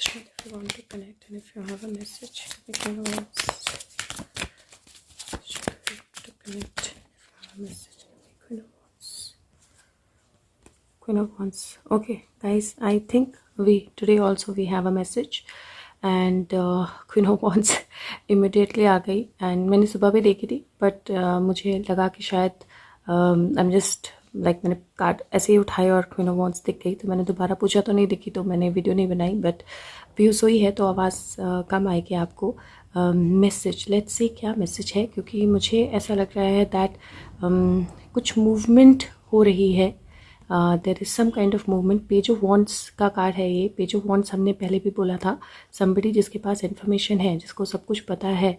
if you want to connect and if you have a message, we can always to connect. If you have a message, Queen of Wands. Okay, guys, I think today also we have a message and Queen of Wands immediately आ गई and मैंने सुबह भी देखी थी but मुझे लगा कि शायद I'm just like मैंने कार्ड ऐसे ही उठाई और क्वीन ऑफ वॉन्ड्स दिख गई तो मैंने दोबारा पूछा तो नहीं दिखी तो मैंने वीडियो नहीं बनाई बट व्यू सोई है तो आवाज़ कम आएगी आपको। मैसेज लेट्स सी क्या मैसेज है क्योंकि मुझे ऐसा लग रहा है दैट कुछ मूवमेंट हो रही है। There is some kind of movement. Page of wands का कार्ड है ये। पेज ऑफ वॉन्ड्स हमने पहले भी बोला था समबडी जिसके पास इन्फॉर्मेशन है जिसको सब कुछ पता है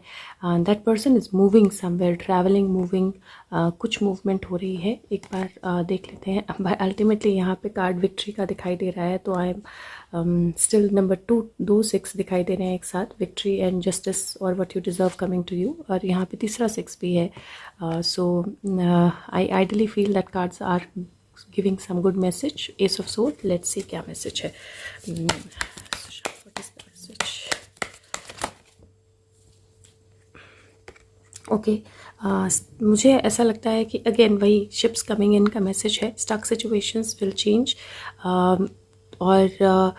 that person is moving somewhere travelling moving कुछ मूवमेंट हो रही है। एक बार देख लेते हैं। अल्टीमेटली यहाँ पे कार्ड विक्ट्री का दिखाई दे रहा है तो आई एम स्टिल नंबर 2 दो 6 दिखाई दे रहे हैं एक साथ विक्ट्री एंड जस्टिस और what you deserve coming to you और यहाँ पे तीसरा 6 भी है। So I ideally feel that cards are giving some good message. Ace of Swords. Let's see क्या message है। What is the message? Okay. मुझे ऐसा लगता है कि अगेन वही ships coming in का मैसेज है। Stuck situations will change. और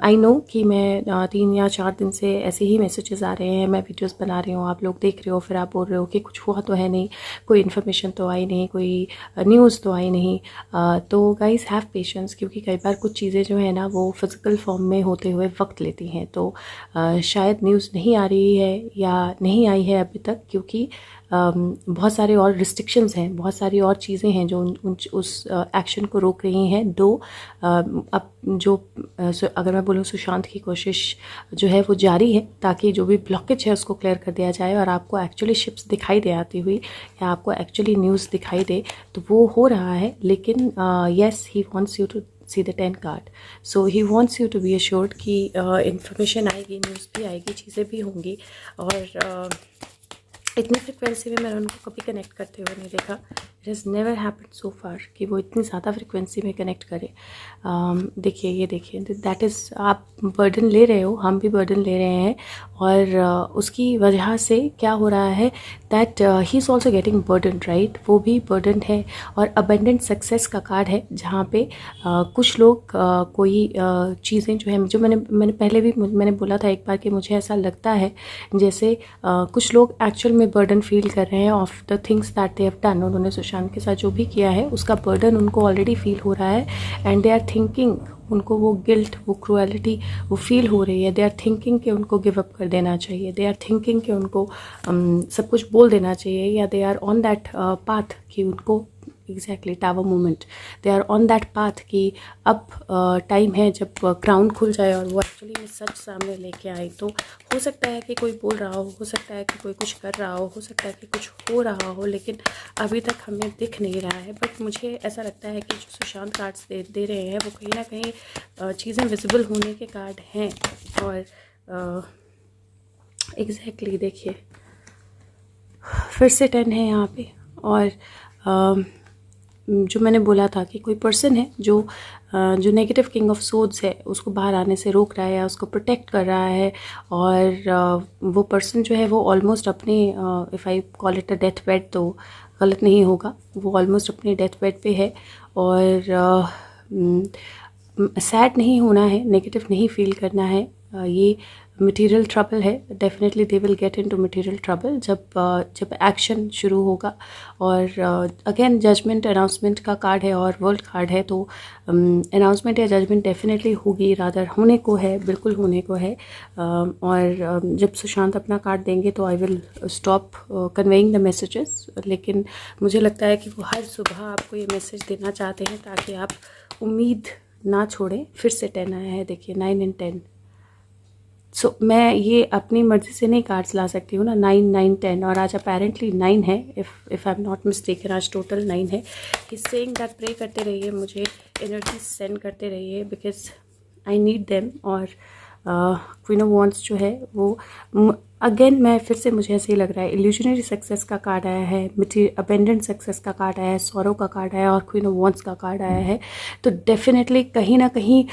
आई नो कि मैं 3 या 4 दिन से ऐसे ही मैसेजेस आ रहे हैं। मैं वीडियोस बना रही हूँ आप लोग देख रहे हो फिर आप बोल रहे हो कि कुछ हुआ तो है नहीं कोई इन्फॉर्मेशन तो आई नहीं कोई न्यूज़ तो आई नहीं। तो गाइस हैव पेशेंस क्योंकि कई बार कुछ चीज़ें जो है ना वो फिज़िकल फॉर्म में होते हुए वक्त लेती हैं। तो शायद न्यूज़ नहीं आ रही है या नहीं आई है अभी तक क्योंकि बहुत सारे और रिस्ट्रिक्शंस हैं बहुत सारी और चीज़ें हैं जो उस एक्शन को रोक रही हैं। अब जो अगर मैं बोलूँ सुशांत की कोशिश जो है वो जारी है ताकि जो भी ब्लॉकेज है उसको क्लियर कर दिया जाए और आपको एक्चुअली शिप्स दिखाई दे आती हुई या आपको एक्चुअली न्यूज़ दिखाई दे तो वो हो रहा है। लेकिन yes he wants you to see the 10 card. So he wants you to be assured कि इन्फॉर्मेशन आएगी न्यूज़ भी आएगी चीज़ें भी होंगी और इतनी फ्रिक्वेंसी में मैंने उनको कभी कनेक्ट करते हुए नहीं देखा। It has never happened so far कि वो इतनी ज़्यादा फ्रिक्वेंसी में कनेक्ट करे। देखिए ये देखिए दैट इज़ आप बर्डन ले रहे हो हम भी बर्डन ले रहे हैं और उसकी वजह से क्या हो रहा है that he is also getting burden right. वो भी बर्डन है और अबेंडेंट सक्सेस का कार्ड है जहाँ पे कुछ लोग कोई चीज़ें जो है जो मैंने पहले भी मैंने बोला था एक बार कि मुझे ऐसा लगता है जैसे कुछ लोग एक्चुअल में बर्डन फील कर रहे हैं of the things that they have done. उन्होंने सुशांत के साथ जो भी किया है उसका बर्डन उनको ऑलरेडी फील हो रहा है एंड दे आर थिंकिंग उनको वो गिल्ट वो क्रूएलिटी वो फील हो रही है। दे आर थिंकिंग कि उनको गिव अप कर देना चाहिए। दे आर थिंकिंग कि उनको सब कुछ बोल देना चाहिए या they are on that path कि उनको exactly tower moment they are on that path कि अब टाइम है जब क्राउन खुल जाए और वो एक्चुअली में सच सामने लेके आए। तो हो सकता है कि कोई बोल रहा हो सकता है कि कोई कुछ कर रहा हो सकता है कि कुछ हो रहा हो लेकिन अभी तक हमें दिख नहीं रहा है। बट मुझे ऐसा लगता है कि जो सुशांत कार्ड्स दे रहे हैं वो कहीं ना कहीं चीज़ें विजिबल होने के कार्ड हैं और एग्जैक्टली देखिए फिर से 10 है यहाँ पे और जो मैंने बोला था कि कोई पर्सन है जो नेगेटिव किंग ऑफ सोर्ड्स है उसको बाहर आने से रोक रहा है या उसको प्रोटेक्ट कर रहा है और वो पर्सन जो है वो ऑलमोस्ट अपने if I call it a death bed तो गलत नहीं होगा वो ऑलमोस्ट अपने डेथ बेड पे है और सैड नहीं होना है नेगेटिव नहीं फील करना है। ये मटेरियल ट्रबल है definitely they will get into material trouble जब एक्शन शुरू होगा और अगेन जजमेंट अनाउंसमेंट का कार्ड है और वर्ल्ड कार्ड है तो अनाउंसमेंट या जजमेंट डेफिनेटली होगी रादर होने को है बिल्कुल होने को है। और जब सुशांत अपना कार्ड देंगे तो I will stop conveying the messages लेकिन मुझे लगता है कि वो हर सुबह आपको ये मैसेज देना चाहते हैं ताकि आप उम्मीद ना छोड़ें। फिर से 10 आया है देखिए 9 and 10। सो मैं ये अपनी मर्ज़ी से नहीं कार्ड्स ला सकती हूँ ना 9 9 10 और आज अपेरेंटली 9 है if I am not mistaken आज टोटल 9 है। ही सेइंग दैट प्रे करते रहिए मुझे एनर्जी सेंड करते रहिए बिकॉज आई नीड देम। और क्वीन ऑफ वॉन्ड्स जो है वो अगेन मैं फिर से मुझे ऐसे ही लग रहा है इल्यूजनरी सक्सेस का कार्ड आया है अबेंडेंट सक्सेस का कार्ड आया है सौरव का कार्ड आया है और क्वीन ऑफ वॉन्ड्स का कार्ड आया है। तो डेफिनेटली कहीं ना कहीं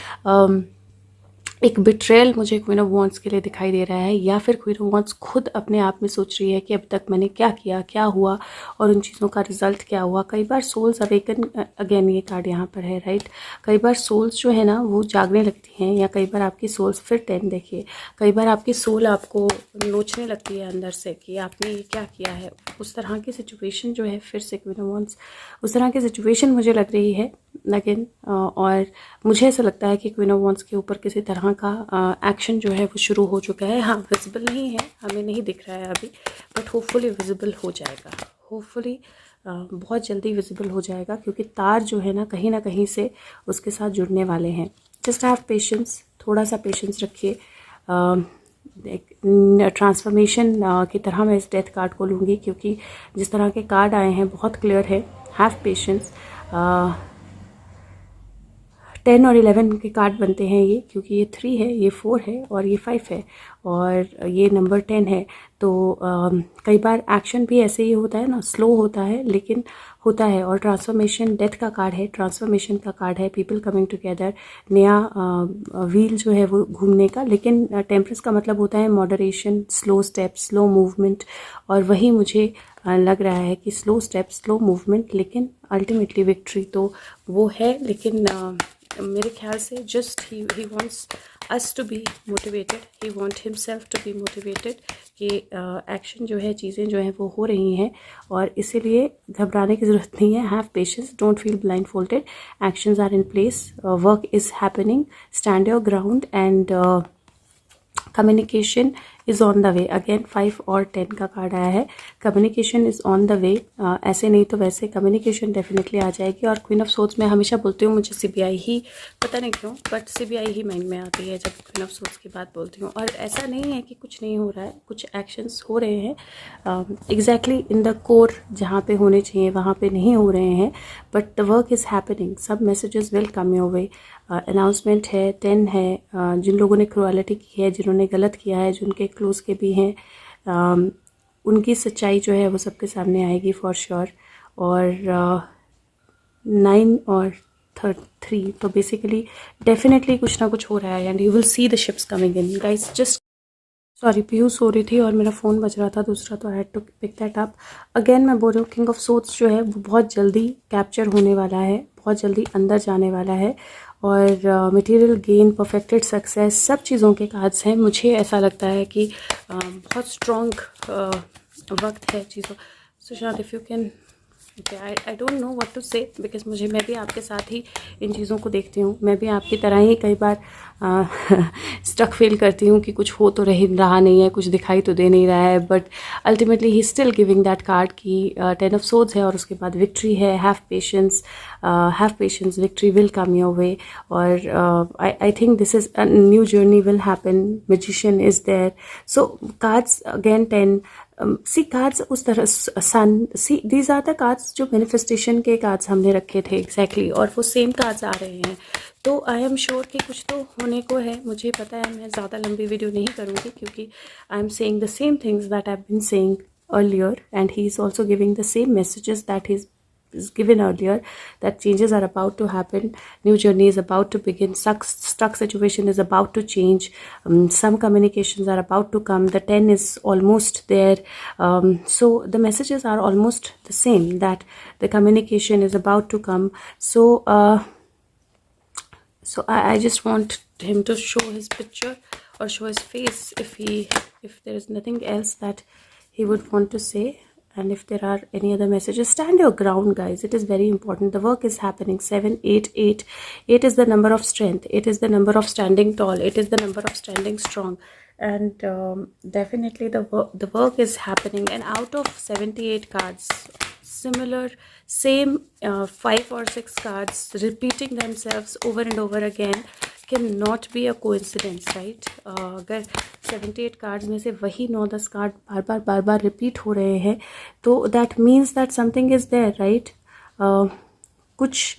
एक बिट्रेयल मुझे क्वीन ऑफ वॉन्ड्स के लिए दिखाई दे रहा है, या फिर क्वीन ऑफ वॉन्ड्स खुद अपने आप में सोच रही है कि अब तक मैंने क्या किया, क्या हुआ और उन चीज़ों का रिजल्ट क्या हुआ। कई बार सोल्स अवेकन, अगेन ये कार्ड यहाँ पर है, राइट। कई बार सोल्स जो है ना वो जागने लगती हैं, या कई बार आपकी सोल्स, फिर 10 देखिए, कई बार आपकी सोल आपको नोचने लगती है अंदर से कि आपने ये क्या किया है। उस तरह की सिचुएशन जो है, फिर से क्वीन ऑफ वॉन्ड्स, उस तरह की सिचुएशन मुझे लग रही है अगेन। और मुझे ऐसा लगता है कि क्वीन ऑफ वॉन्ड्स के ऊपर किसी तरह का एक्शन जो है वो शुरू हो चुका है। हाँ, विजिबल नहीं है, हमें नहीं दिख रहा है अभी, बट होपफुली विजिबल हो जाएगा, होपफुली बहुत जल्दी विजिबल हो जाएगा, क्योंकि तार जो है ना कहीं से उसके साथ जुड़ने वाले हैं। जस्ट हैव पेशेंस, थोड़ा सा पेशेंस रखिए। ट्रांसफॉर्मेशन की तरह मैं इस डेथ कार्ड को लूँगी, क्योंकि जिस तरह के कार्ड आए हैं बहुत क्लियर है। Have patience. 10 और 11 के कार्ड बनते हैं ये, क्योंकि ये 3 है, ये 4 है और ये 5 है और ये नंबर 10 है। तो कई बार एक्शन भी ऐसे ही होता है ना, स्लो होता है लेकिन होता है। और ट्रांसफॉर्मेशन डेथ का कार्ड है, ट्रांसफॉर्मेशन का कार्ड है, पीपल कमिंग टुगेदर, नया व्हील जो है वो घूमने का। लेकिन टेम्परेंस का मतलब होता है moderation, slow step, slow movement. और वही मुझे लग रहा है कि स्लो स्टेप, स्लो मूवमेंट, लेकिन अल्टीमेटली विक्ट्री तो वो है। लेकिन मेरे ख्याल से just he wants us to be motivated, he want himself to be motivated कि एक्शन जो है, चीज़ें जो हैं वो हो रही हैं और इसीलिए घबराने की ज़रूरत नहीं है। Have patience, don't feel blindfolded, actions are in place, work is happening, stand your ground and communication is on the way. Again 5 और 10 का कार्ड आया है, communication is on the way. ऐसे नहीं तो वैसे कम्युनिकेशन डेफिनेटली आ जाएगी। और क्वीन ऑफ सोर्ड्स मैं हमेशा बोलती हूँ, मुझे सीबीआई ही, पता नहीं क्यों, बट सीबीआई ही माइंड में आती है जब क्वीन ऑफ सोर्ड्स की बात बोलती हूँ। और ऐसा नहीं है कि कुछ नहीं हो रहा है, कुछ एक्शंस हो रहे हैं एग्जैक्टली इन द कोर, जहाँ पे होने चाहिए वहाँ पे नहीं हो रहे हैं, but the work is happening, सब messages will come your way. Announcement है, 10 है, जिन लोगों ने क्रुएलिटी की है, जिन्होंने गलत किया है, जिनके क्लोज के भी हैं, उनकी सच्चाई जो है वो सबके सामने आएगी फॉर श्योर। और 9 और 3 तो बेसिकली डेफिनेटली कुछ ना कुछ हो रहा है and you will see the ships coming in guys. Just sorry, पीयू सो रही थी और मेरा फ़ोन बज रहा था दूसरा, तो I had to pick that up. Again मैं बोल रही हूँ, किंग ऑफ सोर्ड्स जो है वो बहुत जल्दी कैप्चर होने वाला है, बहुत जल्दी अंदर जाने वाला है। और मटेरियल गेन, परफेक्टेड सक्सेस, सब चीज़ों के कार्ड्स हैं। मुझे ऐसा लगता है कि बहुत स्ट्रॉन्ग वक्त है चीज़ों। Sushant, if you can, I don't know what to say, because मैं भी आपके साथ ही इन चीज़ों को देखती हूँ। मैं भी आपकी तरह ही कई बार स्टक फील करती हूँ कि कुछ हो तो रहा नहीं है, कुछ दिखाई तो दे नहीं रहा है, but ultimately he still giving that card की 10 ऑफ सोर्ड्स है और उसके बाद विक्ट्री है। Have patience, victory will come your way. और I think this is a new journey will happen, magician is there. So cards again 10, see cards उस तरह, sun, see these are the cards जो manifestation के cards हमने रखे थे exactly, और वो सेम कार्ड्स आ रहे हैं। तो आई एम श्योर कि कुछ तो होने को है, मुझे पता है। मैं ज़्यादा लंबी वीडियो नहीं करूँगी क्योंकि I am saying the same things that I have been saying earlier, and he is also giving the same messages that he's given earlier, that changes are about to happen, new journey is about to begin, stuck situation is about to change, some communications are about to come. The 10 is almost there, so the messages are almost the same, that the communication is about to come. So I just want him to show his picture or show his face if there is nothing else that he would want to say, and if there are any other messages. Stand your ground, guys, it is very important. The work is happening. 7 8 8 8 is the number of strength, it is the number of standing tall, it is the number of standing strong, and definitely the work is happening. And out of 78 cards, similar, same 5 or 6 cards repeating themselves over and over again cannot be a coincidence, right? अगर 78 cards में से वही 9-10 card बार बार repeat हो रहे हैं, तो that means that something is there, right? कुछ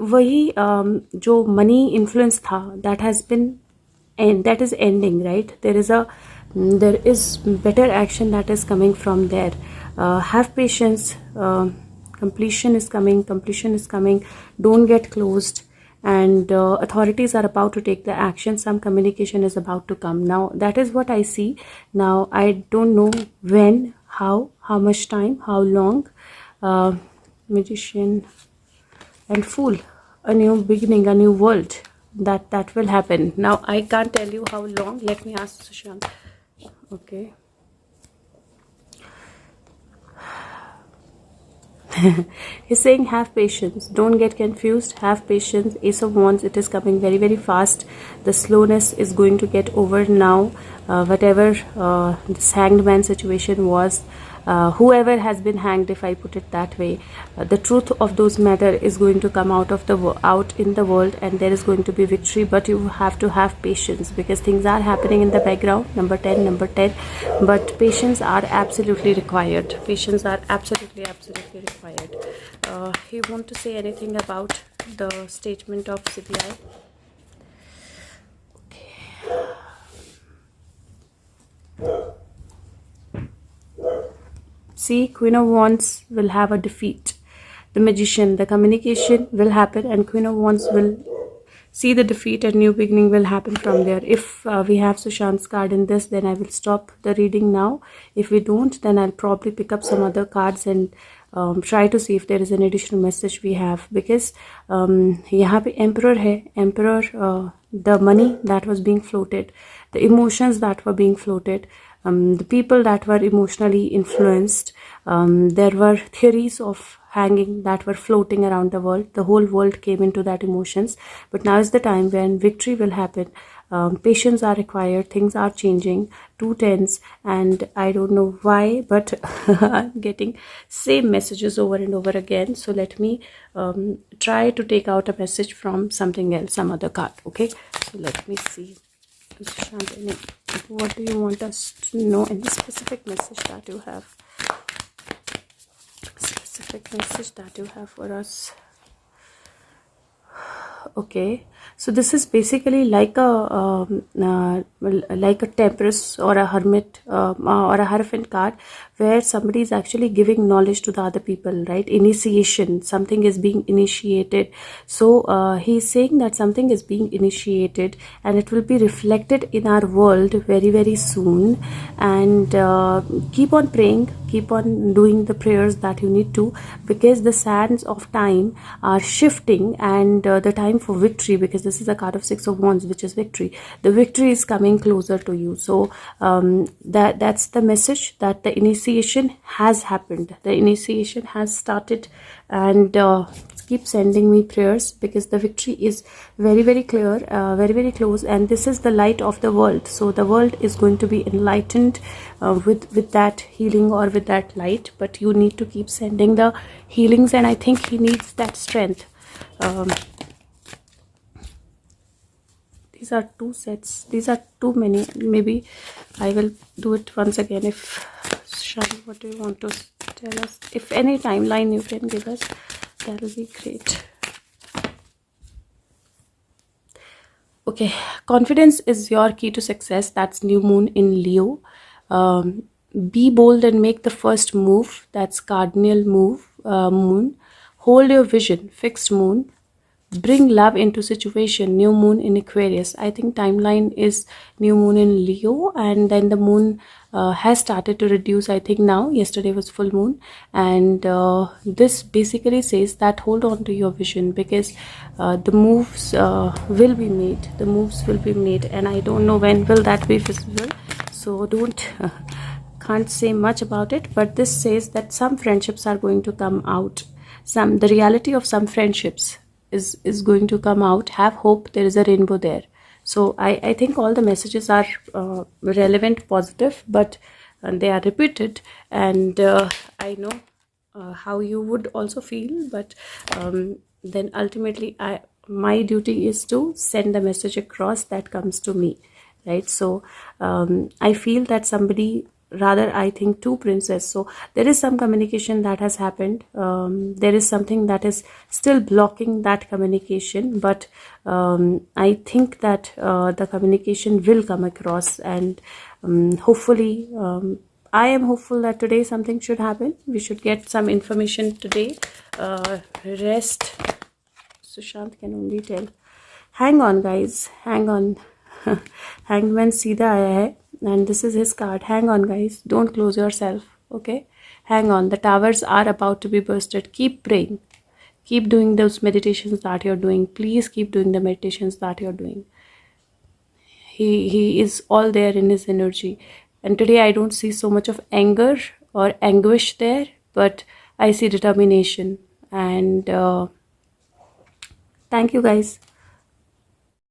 वही जो मनी इन्फ्लुएंस था, that has been and that is ending, right? there is better action that is coming from there. Have patience, completion is coming, don't get closed, and authorities are about to take the action. Some communication is about to come. Now that is what I see. Now I don't know when, how much time, how long. Magician and Fool, a new beginning, a new world, that will happen. Now I can't tell you how long. Let me ask Sushant. Okay. He's saying have patience, don't get confused, have patience. Ace of Wands, it is coming very very fast. The slowness is going to get over now. Whatever this hanged man situation was, whoever has been hanged, if I put it that way, the truth of those matter is going to come out in the world, and there is going to be victory. But you have to have patience, because things are happening in the background. Number 10, but patience are absolutely required. Patience are absolutely required. You want to say anything about the statement of CBI? See, Queen of Wands will have a defeat. The Magician, the communication will happen, and Queen of Wands will see the defeat, and new beginning will happen from there. If we have Sushant's card in this, then I will stop the reading now. If we don't, then I'll probably pick up some other cards and try to see if there is an additional message we have. Because यहाँ पे Emperor है. Emperor, the money that was being floated, the emotions that were being floated, the people that were emotionally influenced, there were theories of hanging that were floating around the world. The whole world came into that emotions. But now is the time when victory will happen. Patience are required. Things are changing. 2 tens, and I don't know why, but I'm getting same messages over and over again. So let me try to take out a message from something else, some other card. Okay, so let me see. Shantini, what do you want us to know in the specific message that you have? Specific message that you have for us. Okay, so this is basically like a Temperance or a Hermit or a Hierophant card, where somebody is actually giving knowledge to the other people, right? Initiation, something is being initiated. So he's saying that something is being initiated, and it will be reflected in our world very very soon. And keep on praying, keep on doing the prayers that you need to, because the sands of time are shifting, and the time for victory, because this is a card of 6 of Wands, which is victory. The victory is coming closer to you. So that's the message, that the initiation has happened, the initiation has started. And keep sending me prayers, because the victory is very very clear, very very close, and this is the light of the world. So the world is going to be enlightened with that healing or with that light. But you need to keep sending the healings, and I think he needs that strength. These are 2 sets. These are too many. Maybe I will do it once again. If Shani, what do you want to tell us? If any timeline you can give us, that will be great. Okay, confidence is your key to success. That's new moon in Leo. Be bold and make the first move. That's cardinal move, moon. Hold your vision, fixed moon. Bring love into situation, new moon in Aquarius. I think timeline is new moon in Leo, and then the moon has started to reduce. I think now, yesterday was full moon, and this basically says that hold on to your vision, because the moves will be made. The moves will be made, and I don't know when will that be visible. So don't can't say much about it. But this says that some friendships are going to come out. The reality of some friendships is going to come out. Have hope, there is a rainbow there. So I think all the messages are relevant, positive, but they are repeated, and I know how you would also feel, but then ultimately my duty is to send the message across that comes to me, right? So I feel that somebody, rather I think 2 princes. So there is some communication that has happened. There is something that is still blocking that communication, but I think that the communication will come across, and hopefully I am hopeful that today something should happen. We should get some information today. Rest. Sushant can only tell. Hang on guys, hang on. Hangman सीधा आया है and this is his card. Hang on guys, don't close yourself, okay? Hang on, the towers are about to be bursted. Keep praying. Keep doing those meditations that you're doing. Please keep doing the meditations that you're doing. He is all there in his energy. And today I don't see so much of anger or anguish there, but I see determination. And thank you guys.